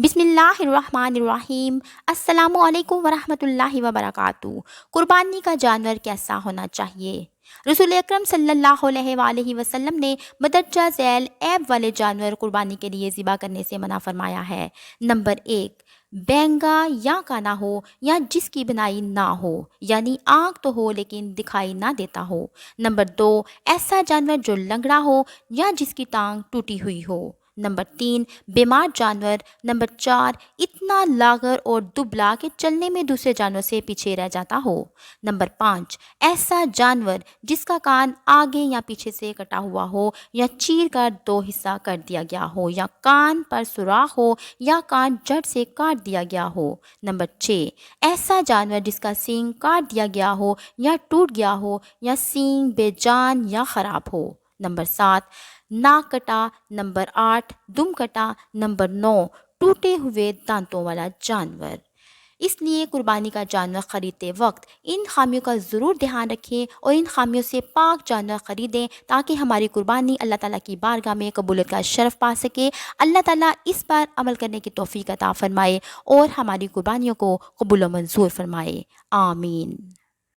بسم اللہ الرحمن الرحیم۔ السلام علیکم ورحمۃ اللہ وبرکاتہ۔ قربانی کا جانور کیسا ہونا چاہیے؟ رسول اکرم صلی اللہ علیہ وآلہ وسلم نے مدرجہ ذیل عیب والے جانور قربانی کے لیے ذبح کرنے سے منع فرمایا ہے۔ نمبر 1، بینگا یا کانا ہو یا جس کی بنائی نہ ہو، یعنی آنکھ تو ہو لیکن دکھائی نہ دیتا ہو۔ نمبر 2، ایسا جانور جو لنگڑا ہو یا جس کی ٹانگ ٹوٹی ہوئی ہو۔ نمبر 3، بیمار جانور۔ نمبر 4، اتنا لاغر اور دبلا کہ چلنے میں دوسرے جانور سے پیچھے رہ جاتا ہو۔ نمبر 5، ایسا جانور جس کا کان آگے یا پیچھے سے کٹا ہوا ہو یا چیر کر 2 حصہ کر دیا گیا ہو، یا کان پر سوراخ ہو یا کان جڑ سے کاٹ دیا گیا ہو۔ نمبر 6، ایسا جانور جس کا سینگ کاٹ دیا گیا ہو یا ٹوٹ گیا ہو یا سینگ بے جان یا خراب ہو۔ نمبر 7، ناک کٹا۔ نمبر 8، دم کٹا۔ نمبر 9، ٹوٹے ہوئے دانتوں والا جانور۔ اس لیے قربانی کا جانور خریدتے وقت ان خامیوں کا ضرور دھیان رکھیں اور ان خامیوں سے پاک جانور خریدیں تاکہ ہماری قربانی اللہ تعالیٰ کی بارگاہ میں قبولیت کا شرف پا سکے۔ اللہ تعالیٰ اس پر عمل کرنے کی توفیق عطا فرمائے اور ہماری قربانیوں کو قبول و منظور فرمائے۔ آمین۔